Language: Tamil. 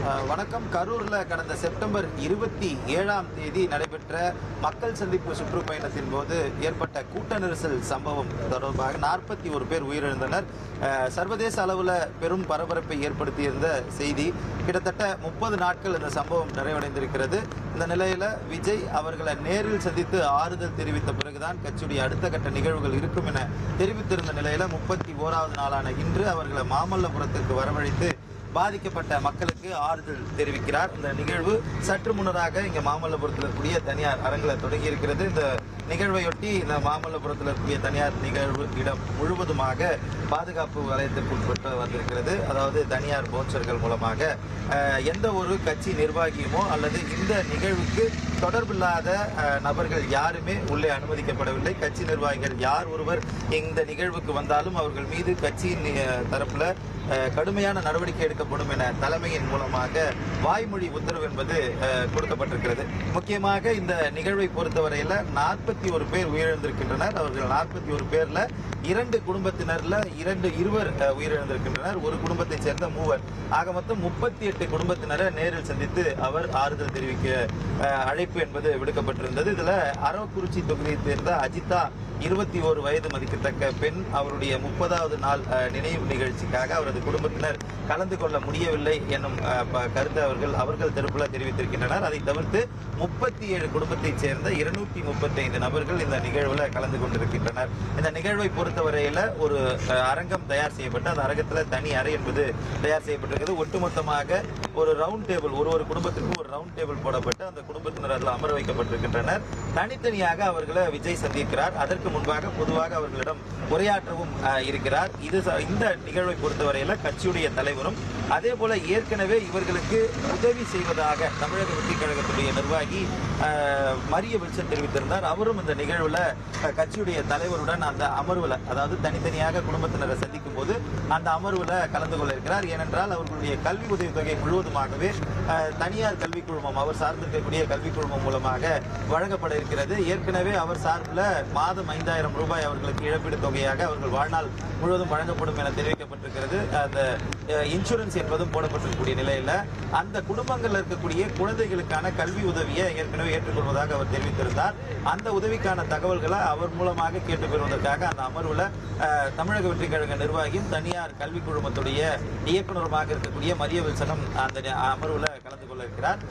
வணக்கம். கரூரில் கடந்த செப்டம்பர் 27ஆம் தேதி நடைபெற்ற மக்கள் சந்திப்பு சுற்றுப்பயணத்தின் போது ஏற்பட்ட கூட்ட நெரிசல் சம்பவம் தொடர்பாக 41 பேர் உயிரிழந்தனர். சர்வதேச அளவில் பெரும் பரபரப்பை ஏற்படுத்தியிருந்த செய்தி. கிட்டத்தட்ட 30 நாட்கள் இந்த சம்பவம் நிறைவடைந்திருக்கிறது. இந்த நிலையில் விஜய் அவர்களை நேரில் சந்தித்து ஆறுதல் தெரிவித்த பிறகுதான் கட்சியுடைய அடுத்த கட்ட நிகழ்வுகள் இருக்கும் என தெரிவித்திருந்த நிலையில் 31வது நாளான இன்று அவர்களை மாமல்லபுரத்திற்கு வரவழைத்து பாதிக்கப்பட்ட மக்களுக்கு ஆறுதல் தெரிவிக்கிறார். இந்த நிகழ்வு சற்று முன்னதாக இங்கே மாமல்லபுரத்தில் இருக்கக்கூடிய தனியார் அரங்கில் தொடங்கி இருக்கிறது. இந்த நிகழ்வையொட்டி இந்த மாமல்லபுரத்தில் இருக்கக்கூடிய தனியார் நிகழ்வு இடம் முழுவதுமாக பாதுகாப்பு வலயத்திற்கு உட்பட்டு வந்திருக்கிறது. அதாவது தனியார் பவுன்சர்கள் மூலமாக எந்த ஒரு கட்சி நிர்வாகியுமோ அல்லது இந்த நிகழ்வுக்கு தொடர்பில்லாத நபர்கள் யாருமே உள்ளே அனுமதிக்கப்படவில்லை. கட்சி நிர்வாகிகள் யார் ஒருவர் இந்த நிகழ்வுக்கு வந்தாலும் அவர்கள் மீது கட்சியின் தரப்புல கடுமையான நடவடிக்கை எடுக்கப்படும் என தலைமையின் மூலமாக வாய்மொழி உத்தரவு என்பது கொடுக்கப்பட்டிருக்கிறது. முக்கியமாக இந்த நிகழ்வை பொறுத்தவரையில் 41 பேர் உயிரிழந்திருக்கின்றனர். அவர்கள் 41 பேர்ல 2 குடும்பத்தினர்ல இருவர் உயிரிழந்திருக்கின்றனர். ஒரு குடும்பத்தைச் சேர்ந்த 3. ஆக மொத்தம் 38 குடும்பத்தினரை நேரில் சந்தித்து அவர் ஆறுதல் தெரிவிக்க அழைப்பு என்பது விடுக்கப்பட்டிருந்தது. இதுல அரவக்குறிச்சி தொகுதியைச் சேர்ந்த அஜிதா 21 வயது மதிக்கத்தக்க பெண் அவருடைய 30வது நாள் நினைவு நிகழ்ச்சிக்காக அவரது குடும்பத்தினர் கலந்து கொள்ள முடியவில்லை என்னும் கருத்தை அவர்கள் தரப்பில் தெரிவித்திருக்கின்றனர். அதை தவிர்த்து 37 குடும்பத்தைச் சேர்ந்த 235 நபர்கள் இந்த நிகழ்வில் கலந்து கொண்டிருக்கின்றனர். இந்த நிகழ்வை பொறுத்தவரையில் ஒரு அரங்கம் தயார் செய்யப்பட்டு அந்த அரங்கத்தில் தனி அறை என்பது தயார் செய்யப்பட்டிருக்கிறது. ஒட்டுமொத்தமாக ஒரு ரவுண்ட் டேபிள் ஒரு குடும்பத்திற்கும் ஒரு ரவுண்ட் டேபிள் போடப்பட்டு அந்த குடும்பத்தினர் அதில் அமர வைக்கப்பட்டிருக்கின்றனர். தனித்தனியாக அவர்களை விஜய் சந்திக்கிறார். அதற்கு முன்பாக பொதுவாக அவர்களிடம் உரையாற்றவும் இருக்கிறார். இந்த நிகழ்வை பொறுத்தவரையில் கட்சியுடைய தலைவரும் அதே போல ஏற்கனவே இவர்களுக்கு உதவி செய்வதாக தமிழக வெற்றிக் கழகத்துடைய நிர்வாகி மரிய வில்சன் தெரிவித்திருந்தார். அவரும் இந்த நிகழ்வுல கட்சியுடைய தலைவருடன் அந்த அமர்வுல, அதாவது தனித்தனியாக குடும்பத்தினரை சந்திக்கும் போது அந்த அமர்வுல கலந்து கொள்ள இருக்கிறார். ஏனென்றால் அவர்களுடைய கல்வி உதவித்தொகை முழுவதுமாகவே தனியார் கல்விக் குழுமம், அவர் சார்ந்திருக்கக்கூடிய கல்விக் குழுமம் மூலமாக வழங்கப்பட இருக்கிறது. ஏற்கனவே அவர் சார்பில் மாதம் 5000 ரூபாய் அவர்களுக்கு இழப்பீடு தொகையாக அவர்கள் வாழ்நாள் முழுவதும் வழங்கப்படும் என தெரிவிக்கப்பட்டிருக்கிறது. அந்த இன்சூரன்ஸ் என்பதும் போடப்பட்டிருக்கக்கூடிய நிலையில் அந்த குடும்பங்கள் இருக்கக்கூடிய குழந்தைகளுக்கான கல்வி உதவியை ஏற்கனவே ஏற்றுக்கொள்வதாக அவர் தெரிவித்திருந்தார். அந்த உதவிக்கான தகவல்களை அவர் மூலமாக கேட்டுக்கொள்வதற்காக அந்த அமர்வில் தமிழக வெற்றிக் கழக நிர்வாகியும் தனியார் கல்விக் குழுமத்துடைய இயக்குநருமாக இருக்கக்கூடிய மரிய வில்சனும் அந்த அமர்வில் கலந்து கொள்ள இருக்கிறார்.